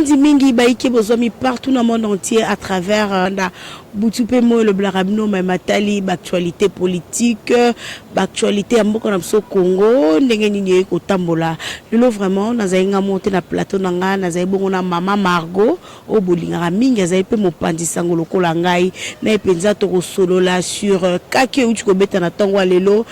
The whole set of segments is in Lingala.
Botondi mingi baiki bozomi partout dans le monde entier à travers Boutupemo le Blarabino mais matali actualité politique, actualité à Mboko Namso Congo, ndenge nini ko tambola. Lelo vraiment nazainga monter na plateau nanga nazai bongo na mama Margot au bolinga mingi azai pe mopandi sango lokola ngai na epenza to solo là sur kake uchi ko beta na tangwa lelo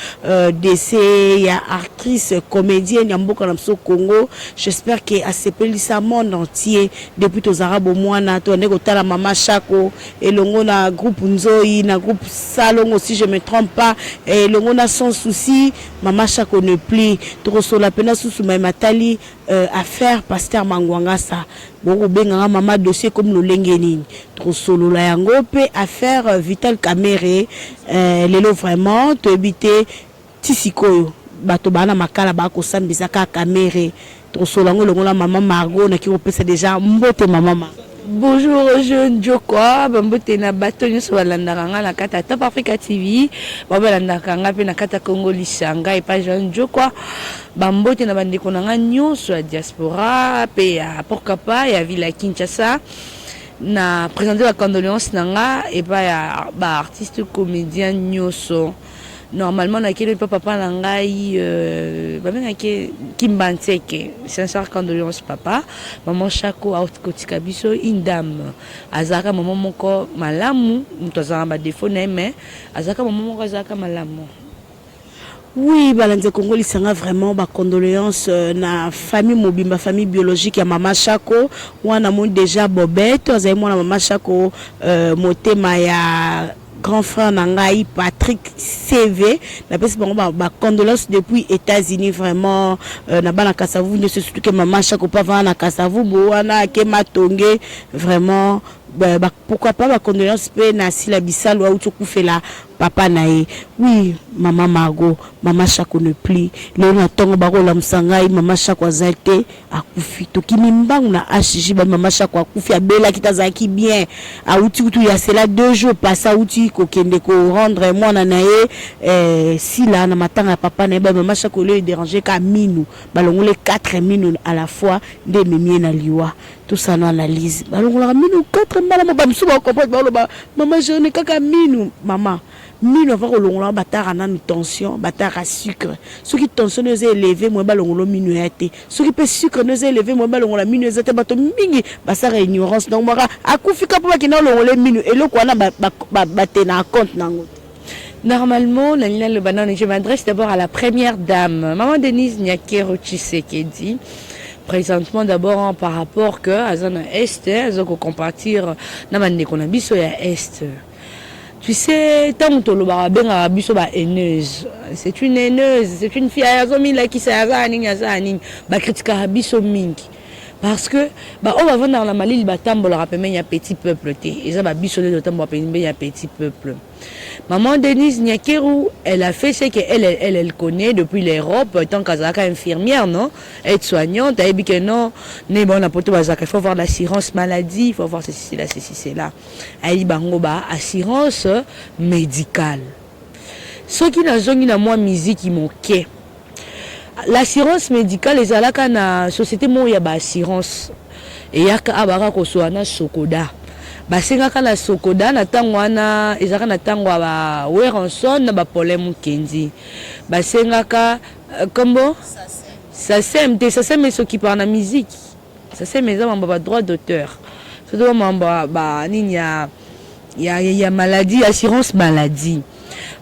décès ya actrice comédienne ya Mboko Namso Congo. J'espère que a sepelisa monde entier depuis aux arabes mwana to ndeko tala mama Chako et longo na groupe Nzoi na groupe Salon aussi je me trompe pas et longo na sans souci mama Chako ne plie to sola pena susu mai matali affaire pasteur Mangwanga ça bon benga mama dossier comme no lengeni to solo la yango pe affaire Vital Kamerhe lelo vraiment to éviter tisikoyo bato bana makala ba ko sambisa ka Kamerhe to solango longola mama Margot na ki opesa déjà mbote mama. Bonjour jeune Jokwa, bambote na bato nyoso balandaka nga na kata Top Africa TV, balandaka nga pe na kata Congo Lisanga et pas jeune Jokwa, bambote na bandeko na nga nyoso ya diaspora pe ya pourquoi pas ya Villa Kinshasa na présenter la condoléance na nga et pas ya ba artiste comédien nyoso. Normalement na kele papa na ngai ba benga ke Kimbanseke sincère condoléance papa maman Chako out kotika biso indam azaka maman moko malamu mutozanga ba défaut na mais azaka maman moko azaka malamu. Oui, balanze Congo Lisanga vraiment ba condoléances na famille mobimba famille biologique ya mama Chako wana mon déjà Bobette azai mwana mama Chako motema ya grand frère Nangai Patrick CV na pesi bango ba condoléances depuis États-Unis vraiment na bana Kasavu ne surtout que mama Chako pas va na Kasavu boana ke matonge vraiment pourquoi pas ba condoléances pe na sila bisalo au tukufela papa nae. Oui, maman Margot, maman Chako ne plie. Léona tongo bako la msangai, maman Chako azalte akufi. Toki mimbangu na HG, maman Chako akufi abela kitazaki bien. A uti utu ya cela 2 jours passa uti kokende ko rendre moi na nae si la na matanga papa nae maman Chako le déranger ka minu. Balongole 4 minu à la fois de memie na liwa. Tout ça non analyse. Balongole minu 4 mala mo ba msuba comprendre ba maman je ne kaka minu maman. Mino va kolongola batara na tension batara sucre ceux qui tension nous élevé moi balongolo mino été ceux qui peut sucre nous élevé moi balongola mino été bato mingi basara ignorance donc moi akufika pa kina longole mino et loko na batena compte nango. Normalement le banane je m'adresse d'abord à la première dame maman Denise Nyakero Tshisekedi. Présentement d'abord par rapport que azana est azoko compatir na mandeko na biso ya est. Tu sais, tant que haineuse, c'est une haineuse, c'est une fille qui parce que on va vendre dans la Mali, il y a petit peuple, et ça va petit peuple. Maman Denise Nyakeru, elle a fait ce qu'elle connaît depuis l'Europe, tant qu'elle est infirmière, non, être soignante, elle dit que non, il faut voir l'assurance maladie, il faut voir ceci, là. Elle dit assurance médicale. Ceux qui n'ont pas de musique, ils manquent. L'assurance médicale, les alaka na société mo ya ba assurance et yaka abaka ko soana sokoda basenga kana sokoda na tangwana ezaka na tangwa ba weranson na ba problème kendi basenga ka kombo ça c'est mais ceux qui parlent en musique ça c'est mes hommes ba droit d'auteur ça doit mamba ba nini ya maladie assurance maladie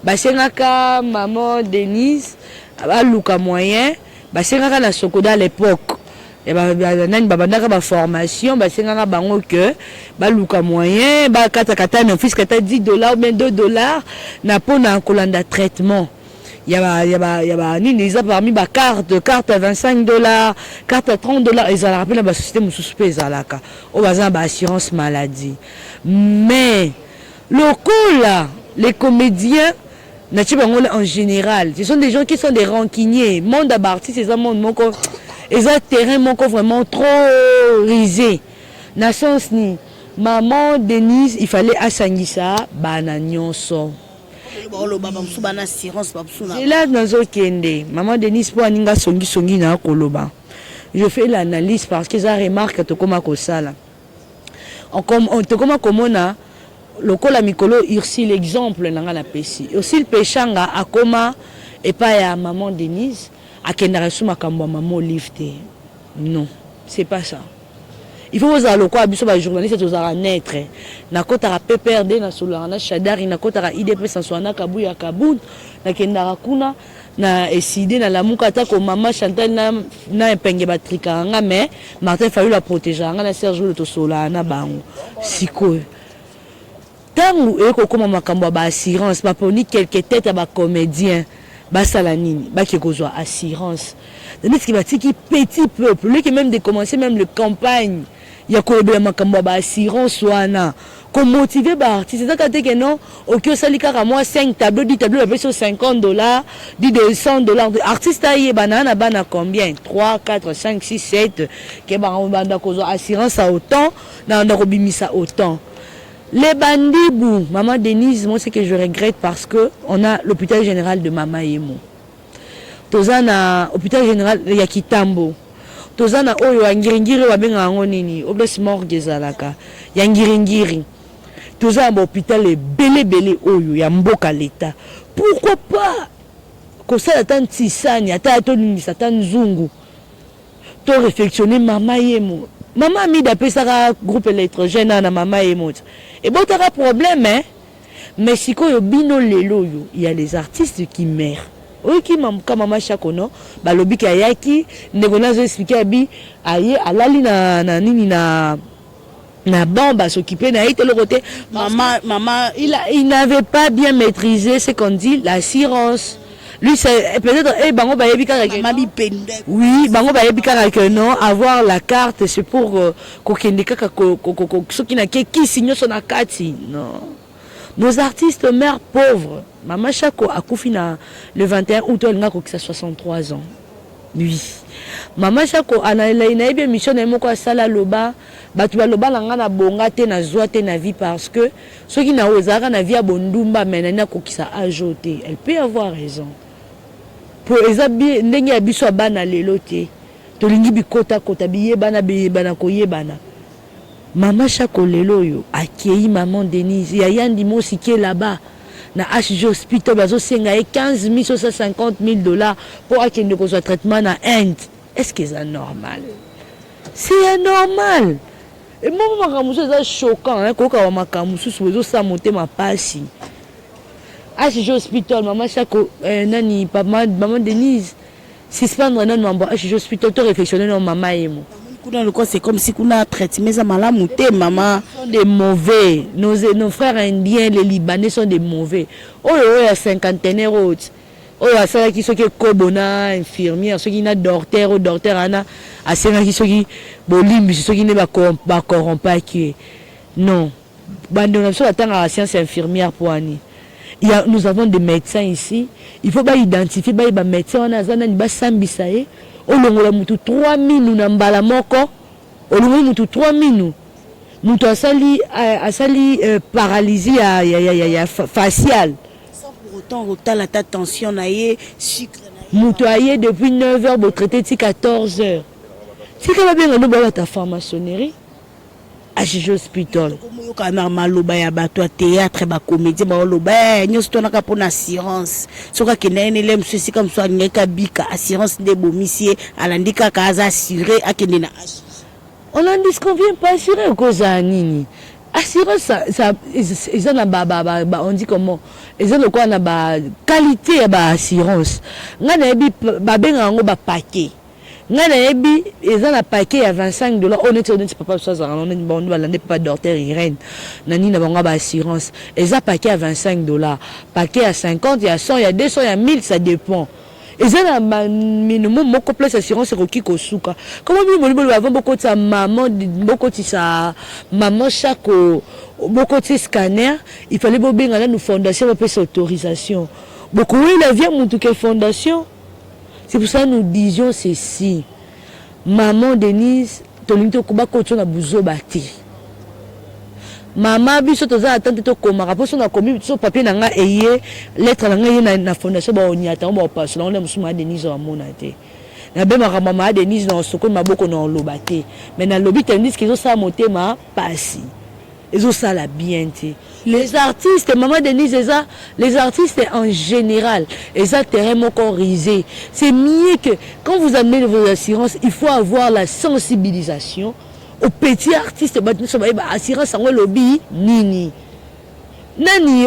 basenga ka maman Denise abaluka moyen basengaka na sokoda à l'époque et nani babandaka ba formation basengaka bango que baluka moyen ba kata na fils kata $10 ou bien $2 na pona kolanda traitement yaba nini isa parmi ba carte à $25 carte à $30 et ça la rappelle ba société mususu pe ezalaka o bazana ba assurance maladie mais le coup là les comédiens en général, ce sont des gens qui sont des rancuniers. Monde à partir, c'est un monde ils ont un terrain vraiment trop risé. Nations ni maman Denise, il fallait asangisa bananyonso. C'est là dans kende. Maman Denise pour aninga songi na koloba. je fais l'analyse parce que ça remarque to koma ko sala on te koma komona lokola mikolo ursi l'exemple nanga na pesi aussi le pechanga akoma et pas ya maman Denise akendara sous makambo maman Olive te non c'est pas ça. Il faut que vous soyez un journaliste qui soit naître. Na kota PPRD na Solana Chadari na kota IDP Sansouana Kabuya Kaboud na kendara kuna na eside na lamuka ta ko maman Chantal na penge batrika nga mais Martin Fayulu la protéger nga na Serge le Solana bango siko tangu eko koma makambo ba assurance ba poni quelques têtes ba comédien ba salanini ba ki kozwa assurance de ce qui va tiki petit peuple lui qui même de commencer même le campagne il y a quoi de makambo ba assurance wana ko motiver ba artiste c'est ça que non OK sali kaka moi 5 tableaux 10 tableaux avec sur $50 10 $200 artiste aye banana bana combien 3 4 5 6 7 ke ba banda ko assurance à autant na ndako bimisa autant. Les bandibou, maman Denise, moi c'est que je regrette parce que on a l'hôpital général de Mama Yemo. Tozana hôpital général ya Kitambo. Tozana oyo angiringiri wa benga ngo nini, obless morgue zalaka. Ya ngiringiri. Tozana hôpital belé oyo ya mboka l'état. Pourquoi pas ko ça tant tisani ata to nini satan zungu. To réflexionner Mama Yemo. Maman mi d'après ça groupe électrogène na Mama Yemo. Et bon, t'as un problème, hein? Mais si quand bino lelo yo, il y a les artistes qui meurent. Oui, qui comme Maman Chakono, bah le bi kayaki, negona zo expliquer abi, aye alali na bombe à s'occuper na ite le côté. Maman, il n'avait pas bien maîtrisé ce qu'on dit l'assurance. Lui c'est peut-être bango ba yebi kaka oui bango ba yebi kaka que non avoir la carte c'est pour kokende kaka ce qui n'a qui signe son akati non nos artistes mères pauvres Maman Chako akufi na le 21 août elle n'a que 63 ans oui Maman Chako ana ina mission na moko sala loba batu loba langa na bonga te na zwa te na vie parce que ceux qui na ozaka na vie ya bondumba menana kokisa ajouter elle peut avoir raison. Pour ezabi ndenge ya biso bana lelo te tolingi bikota kota biye bana koye bana Maman Chako lelo yo akei maman Denise ya yandi mosike là-bas na HG hospital bazo senga 15 000 $50 000 pour akende ko soit traitement na Inde. Est-ce que c'est normal? C'est anormal. Et moi makamusu c'est choquant hein ko ka makamusu sozo sa monter ma pasi. HG hospital Maman Chako nani maman Denise suspendre nan mambo HG hospital to réflexionner non Mama Yemo. Kuna le c'est comme si kuna traitement ça malamu te maman sont des mauvais nos frères indiens les libanais sont des mauvais. Oh ya cinquantenaire autres. Oh ya ça qui sont que kobona infirmière ceux qui na docteur ana asenga qui ceux qui bolimbi ceux qui ne ba corrompre qui non bande on a tant à science infirmière pour ani. Nous avons des médecins ici. Il faut identifier les médecins. On a des sambisaye. On a 3 000 na mbala moko. On a 3 000. Nous a sali paralysie faciale. Sans pour autant autant la tension naie sucre. Nous a depuis 9h pour traiter 14h. Si tu vas bien nous ta franc-maçonnerie. HG hospital. Kana maloba ya bato ya théâtre ba comédie ba loba nyoso tona ka pona assurance soka kenene le msusi comme ça ngeka bika assurance de bomisie alandika ka za assurer akende na on en dit qu'on vient pas assurer cause nini assurance ça ils ont ba on dit comment ils ont quoi na ba qualité ya ba assurance ngana bi ba benga ngo ba paquet ngana ebi eza na paquet ya $25 honnête papa ça on bon balande pas docteur Irène nani na bango ba assurance eza paquet à $25 paquet à 50 il y a 100 il y a 200 il y a 1000 ça dépend eza na minimum moko plus assurance ko suka comment bi avant beaucoup de sa maman beaucoup de sa Maman Chako beaucoup de scanner il fallait bobenga na nous fondation pour cette autorisation beaucoup il a vient mutu ke fondation. C'est pour ça que nous disions ceci. Maman Denise, tolinto kuba kocho na buzo bati. Maman biso toza attente to komara po so na komi so papier na nga eye lettre na nga na fondation ba oniata ba passe na on musuma Denise wa monate. na bemaka mama Denise na soko maboko na lobate mais na lobby tandis qu'ils ont ça motema pasi ils ont ça la bien té les artistes maman Denise les artistes en général ils ont terrain moko risé c'est mieux que quand vous amenez vos assurances il faut avoir la sensibilisation aux petits artistes assurance en lobby nini nani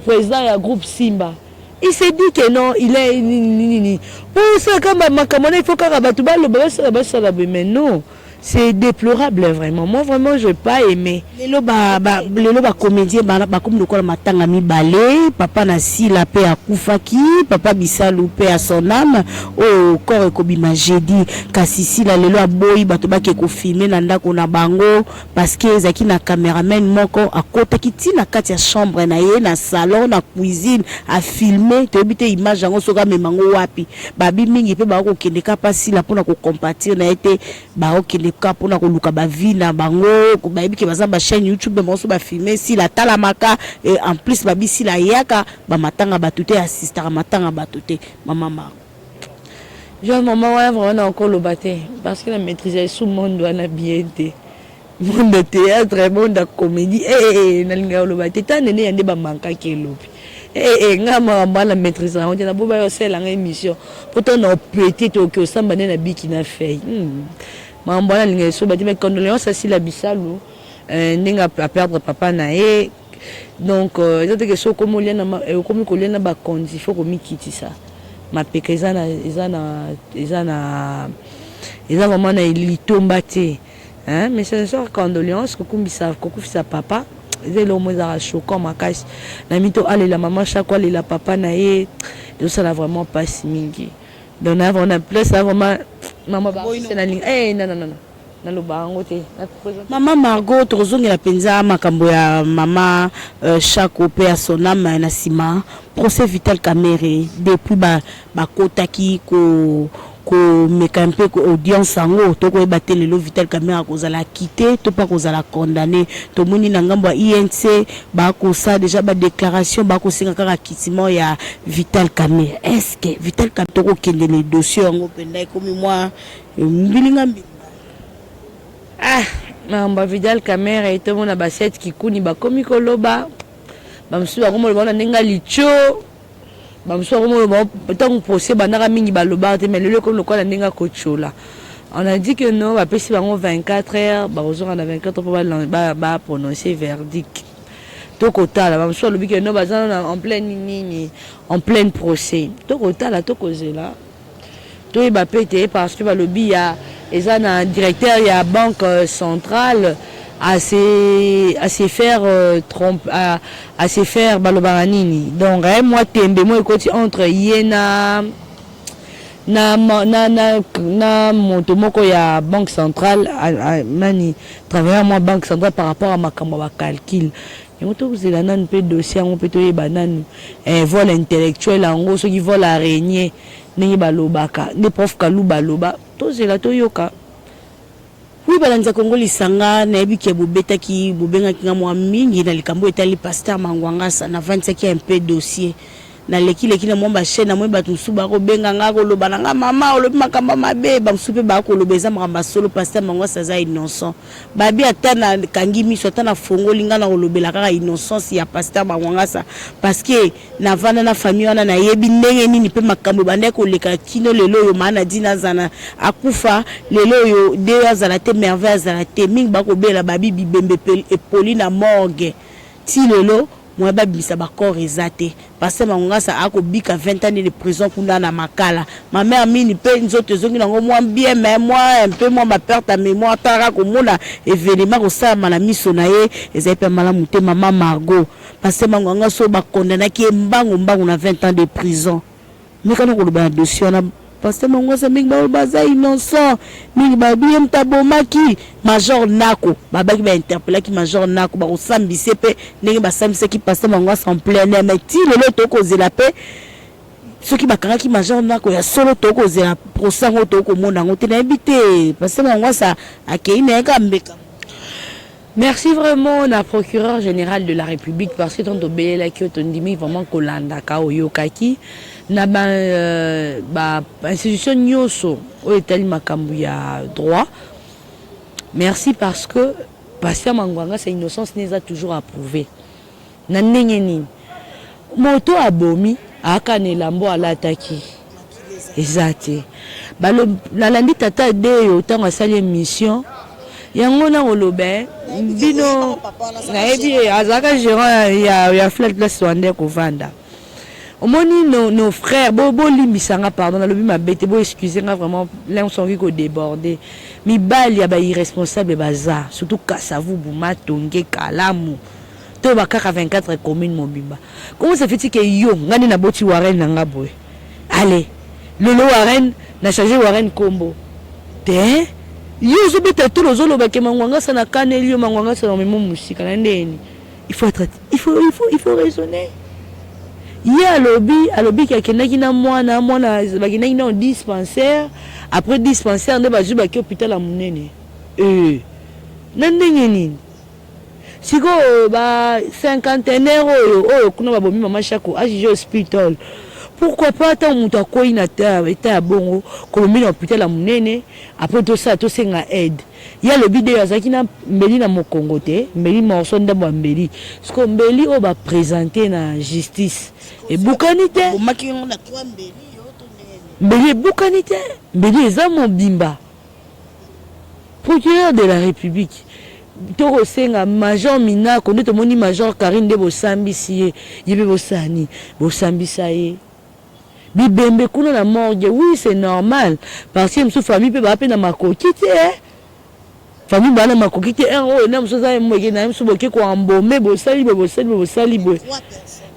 président ya groupe Simba il s'est dit que non il est nini pour ça quand makamona il faut karabatu ba le mais non c'est déplorable vraiment moi vraiment je pas aimé lelo ba comédien ba comme lokola matanga mibale papa na sila pe akufaki papa bisalu pe à son âme au corps ko bima jeudi kasi sila lelo aboyi bato ba ke ko filmer na ndako na bango parce que ezaki na cameraman moko akota kiti na kati ya chambre na ye na salon na cuisine a filmer to bité image yango soka memango wapi babi mingi pe ba ko kende ka pasi la pona ko compatir na été ba o kende ka pona ko luka ba vie na bango ko ba bi ke baza ba chaîne YouTube ba so ba filmer si la talamaka et en plus babi si la yaka ba matanga batute assister matanga batute mama genre maman ouais vraiment encore le batté parce que la maîtrise sous monde doit na bien té monde de théâtre monde de comédie na linga le batté tant nene yande ba manka ke lobi ngama la maîtrise on dit na boba yo c'est la émission pourtant on petit to que samba na biki na fait maman la linga so batté mais condoléances à Sila Bisalu ninga à perdre papa na et donc ils ont que so comme lena comme ko lena ba kondi faut ko mikiti ça ma peka ils ont vraiment na litomba te hein mais c'est une sorte condoléances kokumbisa kokufisa papa zelo moza choquant makasi na mito ale la maman chaque fois la papa na et ça l'a vraiment pas mingi donc on a plus vraiment maman ba c'est la ligne non na lo bango te maman Margot tozongela penza makambo ya mama Chako pe ya son âme na sima procès Vital Kamerhe depuis ba kotaki ko mekampe ko audience sango to ko battre lelo Vital Kamerhe ko zala quitter to pas ko zala condamné to moni na ngambo ya INC ba ko ça déjà ba déclaration ba ko singa kaka kitimo ya Vital Kamerhe est-ce que Vital Kamerhe to ko kende les dossiers ngo penda comme moi mbilinga mamba Vital Kamerhe et tout mon abaset qui kuni ba komi koloba ba msu ba komo loba ndinga licho ba msu ba komo loba tant procès bandaka mingi ba loba te mais le comme le quoi ndinga kochola on a dit que non ba pesi bango 24 heures ba ozora na 24 heures ba prononcer verdict to kotala ba msu lobi que non ba zana en plein procès to kotala to kozela to ba pété parce que ba lobi ya eza na directeur ya banque centrale à se faire à se faire balobaranini donc moi tembe moi écoute entre yena na motomoko ya banque centrale mani travailler moi banque centrale par rapport à makambo ba calcul et on vous la nan pe dossier on peut to banane vol intellectuel en ceux qui volent araignée ni balobaka ni prof kalu baloba to zela to yoka oui balanza Kongo lisanga na ebike bobeta ki bobenga kinga mwa mingi na likambo etali pasteur Mangwangasa na 25 un peu dossier na leki na mwamba chaîne na mwe batu suba ko benga ngako loba nga mama olobi makamba mabe ba msupe ba ko lobeza makamba solo pasteur Mangwangasa za innocent babi atana kangi miso atana fongo linga na olobela kaka innocence ya pasteur Mangwangasa parce que na vana na famille wana na yebi ndenge nini pe makambo bande ko leka kino lelo yo mana dina zana akufa lelo yo de azala te merveille azala te mingi ba ko bela babi bibembe epoli na morgue ti lelo moi babisa ba corps ezate parce que Mangwangasa ako bika 20 ans de prison kuna na makala ma mère mini pe nzoto zongi nango moi bien mais moi un peu moi ma perte à mémoire tara ko mona événement ko sa mala miso na ye ezai pe mala muté maman Margot parce que Mangwangasa ba condamné ki mbangu na 20 ans de prison mais quand on le dossier on a parce que Mangwangasa mingi baza innocent mingi ba bien tabomaki major Nako babaki ba interpeller ki major Nako ba osambise pe ndenge ba sambise ki parce que Mangwangasa en plein air mais ti lelo to ko zela pe ceux qui bakanga ki major Nako ya solo to ko zela procès ngo to ko mona ngo te na ebité parce que Mangwangasa akei na ka mbeka Merci vraiment na procureur général de la République parce que ton obéla qui ton dimi vraiment kolanda ka oyokaki na ba institution nyoso o etali makambu ya droit. Merci parce que Pasteur Mangwanga sa innocence n'est toujours approuvée. Na ndenge nini moto abomi akanela mbo alataki ezate balo nalandi tata de autant asali mission yango na olobe bino nayebi azaka gérant ya flat place wande kovanda omoni nos frères bo limbisanga pardon na lobi mabete bo excuser nga vraiment là on s'envie ko déborder mi bali ya ba irresponsable baza surtout Kasavu Buma Tonge Kalamu to ba 24 communes mobimba comment ça fait que yo ngani na boti Warren na ngabwe allez lolo Warren na charger Warren combo te yo zo beta tout le zolo ba ke mangwanga sana kaneli yo mangwanga sana memo musika na ndeni il faut raisonner ya alobi ki akendaki na mwana bakinaki na dispensaire après dispensaire nde bazwi baki hôpital ya monene na ndenge nini sikoyo ba cinquantenaire oyo kuna babomi mama Shako agige hospital pourquoi pas tant moto akoyi na eta ya bongo kolomi na hôpital ya monene après tosenga aide ya lobi de azalaki na mbeli na mokongo te mbeli morso ndambo ya mbeli siko mbeli oyo baprésente na justice ebukani te mbeli ebukani te mbeli eza mobimba procureur de la République tokosenga major Minako nde tomoni major Karine nde bosambisi ye mpe bosambisa ye bibembe kuna na morgue. Oui, c'est normal parce que mso famille peut bape na makoki te famille bana makoki te un na mso za moye na mso boke ko ambomé bosali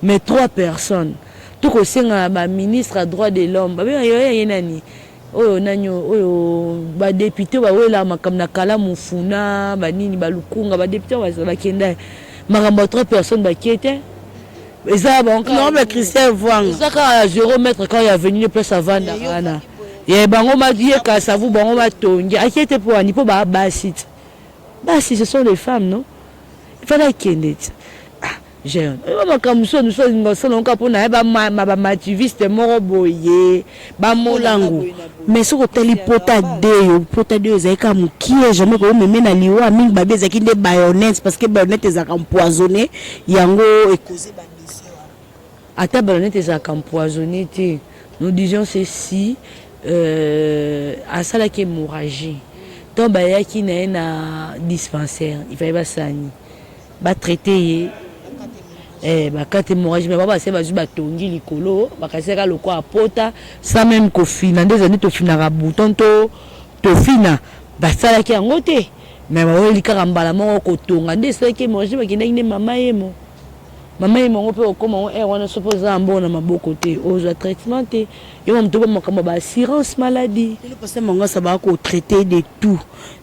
mais 3 personnes tokosenga ba ministre à droit de l'homme ba yo nani oyo nanyo oyo ba député ba wela makam na kala mufuna ba nini ba lukunga ba député ba kenda makambo 3 personnes ba kiete. Non, mais Christian Vouang. C'est ça quand 0 mètre quand il est venu place à Vanda. Et bango m'a dit que ça vous bango m'a tongi. À qui était pour un niveau basit. Basit, ce sont les femmes, non? Il fallait qu'il y ait. J'ai un. Nous sommes pour ma mativiste moroboye. Bamolango. Mais ce que tu as pota de zeka qui est jamais comme me mena liwa ming babé zaki de bayonettes parce que bayonettes est empoisonné yango et causé à ta bayonettes est empoisonné. Nous disions ceci à ça là qui hémorragie. Donc baya qui n'a na dispensaire, il fallait pas sani. Ba traiter bakate hémorragie mais baba c'est ba tongi likolo bakaseka loko apota ça même ko fina des années to fina ka bouton to fina basala ki angote mais ba weli ka mbala moko ko tonga des ça ki hémorragie bakina ine mama yemo ngope okoma wana supposa mbona maboko te oza traitement te yo mto ba makamba ba assurance maladie le passé monga ça ba ko traiter de tout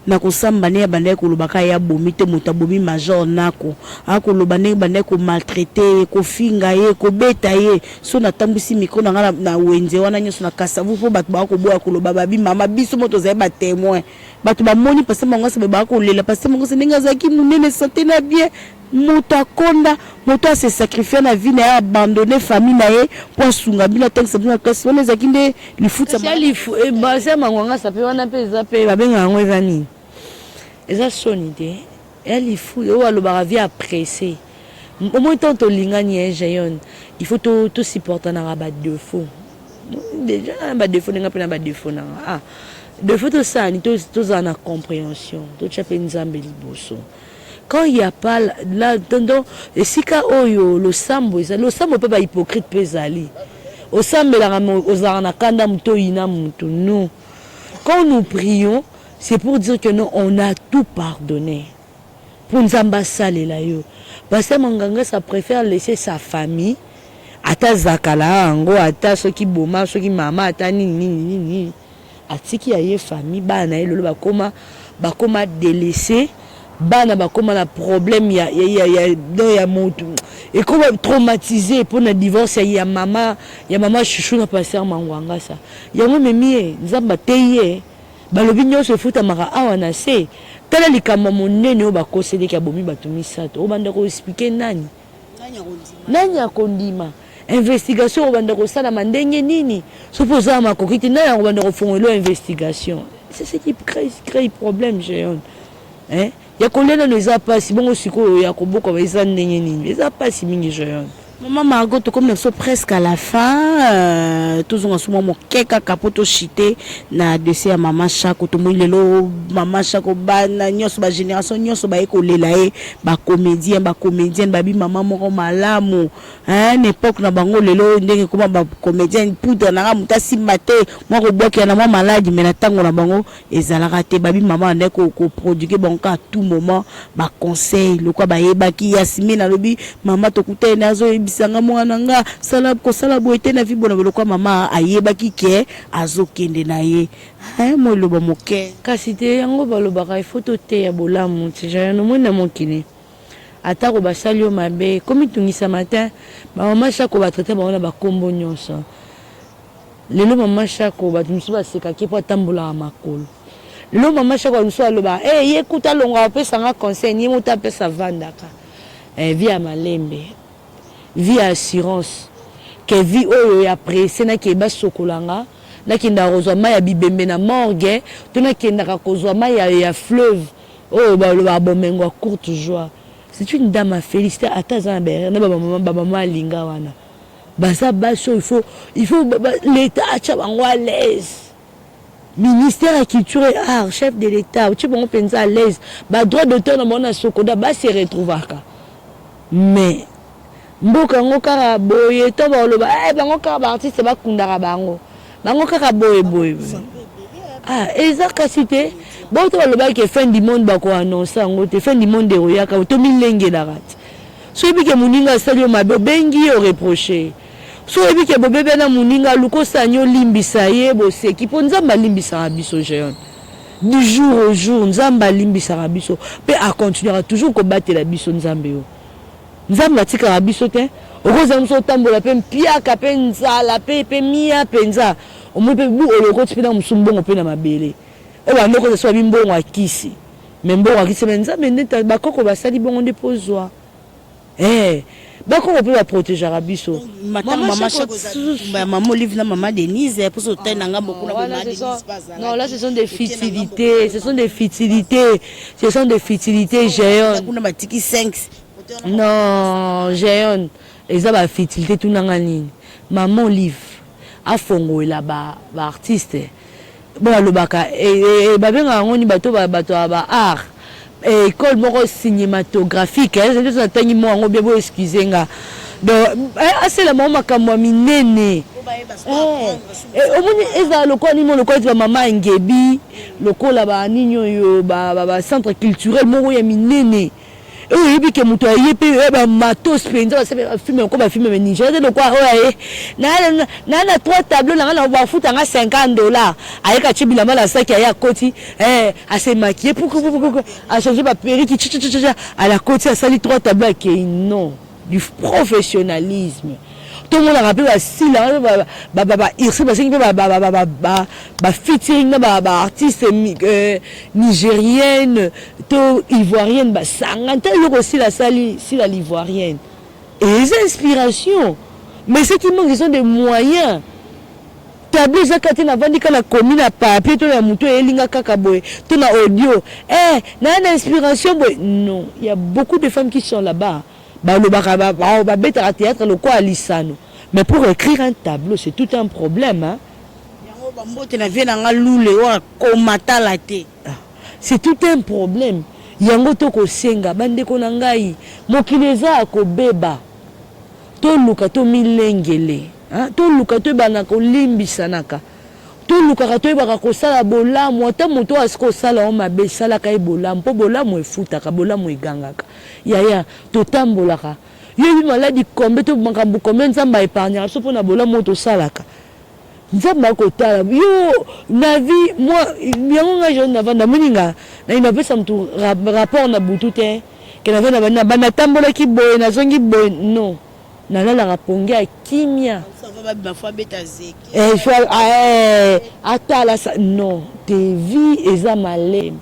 na ko samba ne bande ko lobaka ya bomi te motabomi major nako akoloba ne bande ko maltraiter ko finga ye ko beta ye so na tambisi miko na ngala na wenze wana nyoso na Kasavu po bat ba ko boya ko loba babi mama biso moto za ba témoin batu ba moni passé monga ça ba ko lela passé monga se ninga zaki munene santé na bien moto akonda moto se sacrifier na vie na abandonner famille na ye pour sunga bila tank sabuna kasi wana zaki nde lifuta ba lifu e ba se mangwanga sa pe wana pe za pe ba benga ngo ezani eza sonité elle lifu o aloba vie apprécier au moins tant to lingani e jayon il faut to supporter na ba défaut déjà ba défaut nga pe na ba défaut na défaut to ça ni to za na compréhension to chape nzambe liboso. Quand il n'y a pas là, et si oyo le sambo peut pas hypocrite pesali. Au sambo aux aranakanda muto ina muto nous. Quand nous prions, c'est pour dire que nous on a tout pardonné. Pour nous ambassader là yo. Parce que Manganga ça préfère laisser sa famille ata zakala ango ata soki boma soki mama ata ni atiki aye famille bana elolo bakoma délaissé. Bana bakoma na problème ya moto et comme traumatisé pour na divorce ya mama chouchou na passer mangwanga ça yango memie nzamba teye balobi nyonso futa maka awa na se tala likambo monene oyo bakoseleki abomi bato misato obanda koexplike nani akondima investigation obanda kosalama ndenge nini soki oza makoki te nani akobanda kofungwela investigation. C'est ce qui crée problème géant. Ya kolia nano eza pasi bongo sikoyo ya koboka eza ndenge nini eza pasi mingi géant. Maman Margot, comme nous sommes presque à la fin, tous en ce moment, quelqu'un capote chité na dossier à maman Chako, tout le monde lelo, maman Chako, nyos ba génération, nyos ba école laé, ba comédienne, babi maman moro malamu, n'époque na bango lelo, ndenge comment ba comédienne, poudre na muta si maté, moi ko bloqué na moi malade, mais na tango na bango, ezala raté, babi maman ne ko produire bango à tout moment, ba conseil, le quoi ba yebaki Yasmine alobi, maman to kuté nazo sanga mwana nga sala ko sala boete na vibona beloko mama ayebaki ke azokende na ye mo loba moke kasi te yango balobaka ifoto te ya bolamu tija no mona mokini ata ko basali o mabe komi tungisa matin ba mama Chako ba traiter ba ona ba kombo nyonso lelo mama Chako ba tumisi ba seka ke po tambola makolo lelo mama Chako nso aloba ye kuta longa pesa nga conseil ni muta pesa vandaka via malembe vie assurance que vie oyo ya pressé na ke ba sokolanga na kinda rozwa ma ya bibembe na morgue to na kinda ka kozwa ma ya fleuve oh ba lo ba bomengo courte joie. C'est une dame à féliciter ataza na ba maman linga wana basa baso il faut l'état acha bango à l'aise. Ministère de la culture et art chef de l'état tu bon penser à l'aise ba droit d'auteur na mona sokoda ba se retrouvaka mais mboka ngo kaka boye to baloba bango kaka ba artiste ba kundaka bango kaka boye eza kasi te bo to baloba ke fin du monde ba ko annoncer ngo te fin du monde royaka to milenge la rat so ebi ke muninga salio mabe bengi o reprocher so ebi ke bobebe na muninga luko sanyo limbisa ye bo seki po nzamba limbisa biso jeune du jour au jour nzamba limbisa biso pe a continuera toujours combattre la biso nzambe yo nzamba tika biso te okoza mso tambola pe mpiaka pe nzala pe mia penza omo pe bu oloko tipina musumbongo pe na mabele e ba ndoko so bimbongo akisi membongo akisi benza meneta bakoko basali bongo nde pozwa bakoko pe ba protéger biso maman Chako maman Olive na maman Denise pour so tena nga beaucoup na maman Denise non là ce sont des futilités géantes kuna batiki 5 non géant eza ba futilité tunanga nini maman Olive afongola ba artiste bon alobaka babenga ngoni bato ba art école moko cinématographique c'est ça tangi mo ngo bien bo excuser nga donc c'est la maman makamwa minene omoni eza loko ni mo loko ba mama ngebi loko la ba ninyo yo ba centre culturel moko ya minene et puis que muto yepe ba matos penza ba filme ko ba filme Niger de quoi na 3 tableaux na ba futa nga $50 ayeka chibila mala saki ya koti a se maquiller pour a changer ba perruque à la côté a sali 3 tableaux qui non du professionnalisme tout le monde a rappelé si là irsi ba featuring na ba artiste nigérienne to ivoirienne ba sanganta yo aussi la sali si la l'ivoirienne et les inspirations mais ce qui manque ce sont des moyens tableau za kati na vandi kana commune à papier to na muto elinga kaka boy to na audio na inspiration boy non il y a beaucoup de femmes qui sont là-bas ba beta théâtre le quoi alisano mais pour écrire un tableau c'est tout un problème c'est tout un problème yango to ko senga bande ko na ngai mokileza ko beba to luka to milengele to luka to bana ko limbisa naka to luka to ba ko sala bolamu ata moto asko sala o mabe sala kai bolamu po bolamu efutaka bolamu egangaka ya to tambolaka yebi maladi kombe to makambu kombe nzamba épargne so pona bolamu to salaka nzamba ko tala yo na vie moi yango nga jeune navanda muninga na imapesa mtu rapport na butu te ke na bana tambola ki boye na zongi boye non na la raponge a kimia atala ça non te vie eza malembe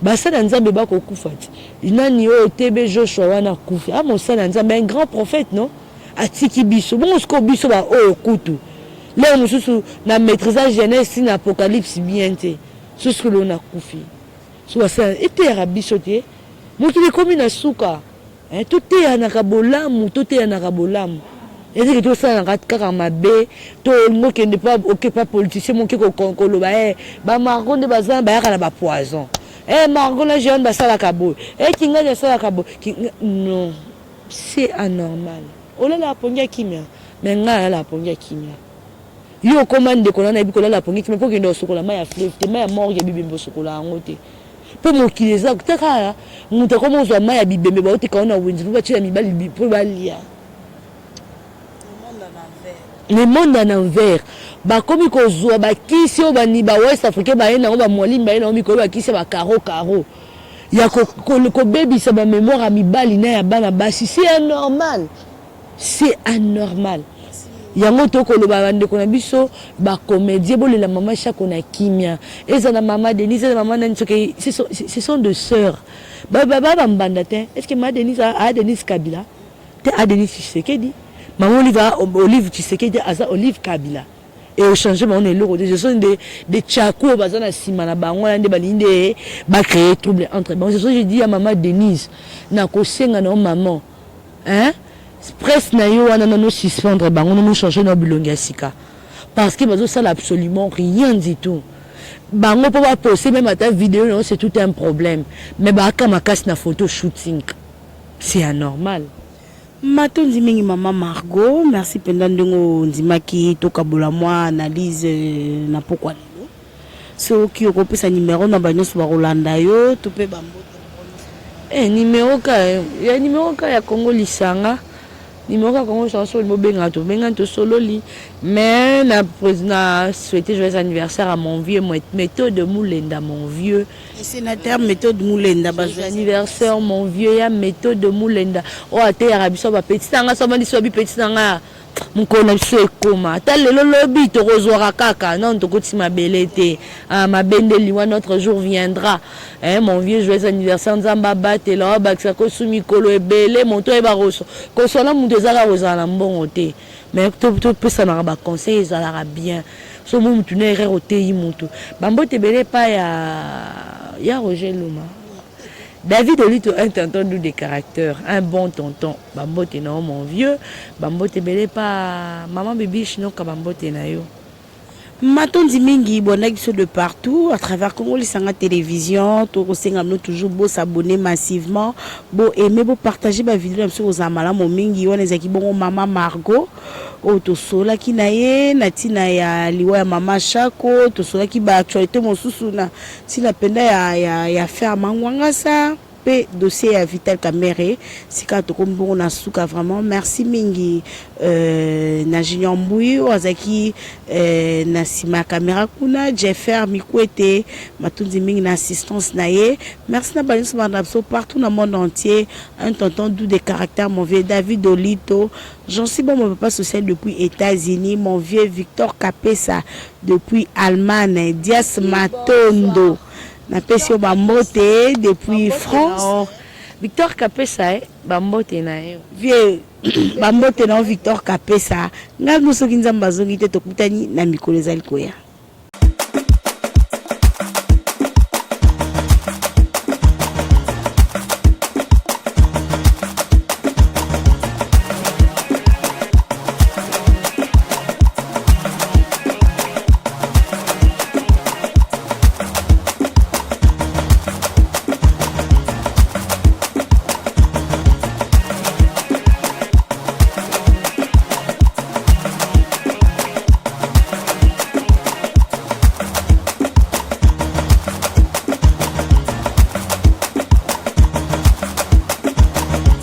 basala nzambe bakokufa te nani oyo tebe Joshua wana kufi mosala nzambe un grand prophète non atiki biso bongo siko biso oyo kutu leo mosusu na maîtrise jeunesse na apocalypse bien te soso lo na kufi so basala eteyaka biso te mokili ekomi na suka toteyanaka bolamu ezeki tosalanaka kaka mabe tolingo okende pa oke pa politicien moke koloba bamargo nde baza bayaka na bapoison margo na jeune basalaka boye kingani asalaka boye non c'est anormal olala apongi ya kimia me ngai alala apongi ya kimia yo okoma ndeko na yebi kolala apongi kimia mpo okende osokola mai ya fleuve te mai ya morgue ya bibembe osokola yango te mpe mokili eza kutaka moto akoma ozwa mai ya bibembe baotika wana wenzi mpo batia mibali mpo balia le monde en envers bakomi kozwa bakisi oyo bani ba West Africain baye nango bamwalimu baye nango mikolo bakisi ya bakaro ya kobebisa bamémoire ya mibali na ya bana basi c'est anormal yango tokoloba bandeko na biso bacomédie bolela mama Chako na kimia eza na mama Denise eza na mama nani soki ce sont deux sœurs bambanda te est-ce que mama Denise a Denise Kabila te a Denise Tshisekedi maman Olive Tshisekedi aza Olive Kabila et au changement on est lourd ce sont des tchako bazana sima na bango nde balinde ba créer trouble entre bon ce sont je dis à maman Denise na kosenga na maman presse na yo wana no suspendre bango no changer na bilongi ya sika parce que bazo sala absolument rien du tout bango po ba poster même ta vidéo non c'est tout un problème mais ba kama casse na photo shooting c'est anormal. Matondi mingi maman Margot, merci pendant ndongo ndimaki tokabola moi analyse na pourquoi lelo. So ki okopesa numéro na banyoso ba Rolanda yo, topé bambo. Numéro ka ya Congo Lisanga. Numéro ka Congo chanson le benga to solo li. Mais na souhaiter joyeux anniversaire à mon vieux méthode Moulenda mon vieux. Sénateur méthode Moulenda joyeux anniversaire mon vieux ya méthode Moulenda. Oh ate ya biso ba petit sanga so bandi so bi petit sanga. Mukona biso ekoma. Ta lelo lobi to kozwara kaka non to koti mabele te. Mabende liwa notre jour viendra. Mon vieux joyeux anniversaire nzamba batela bakisa ko sumi kolo ebele monto e baroso. Ko sola mutu ezala kozala mbongo te. Mais tout ça n'a pas conseil ezala bien. So mutu ne rero te yimutu. Bambote bele pa ya Roger Luma. David Olito, un tonton doux de caractère, un bon tonton. Bambote non mon vieux, bambote belé pas maman bébé chino ka bambote na yo. Matondi mingi bonaki de partout à travers Congo Lisanga télévision, to nous toujours beau s'abonner massivement, beau aimer, beau partager ma vidéo sur aux amala mo mingi on ezaki bongo maman Margot. O to sola ki na ye natina ya liwa ya mama Chako to sola ki ba actualité mosusu na tina penda ya faire mangwanga sa pe dossier ya Vital Kamerhe sika to kombongo na suka vraiment merci mingi na Junior Mbui ozaki na sima caméra kuna Jeffer Mikwete matundi mingi na assistance na ye merci na balis madapso partout dans le monde entier un tonton doux de caractère mon vieux David Olito j'en suis bon mon papa social depuis États-Unis mon vieux Victor Kapesa depuis Allemagne Dias Matondo na pesio bambote depuis France Victor Kapesa bambote na yo vieux bambote na Victor Kapesa ngal musoki nzamba zongi te tokutani na mikolo ezali koya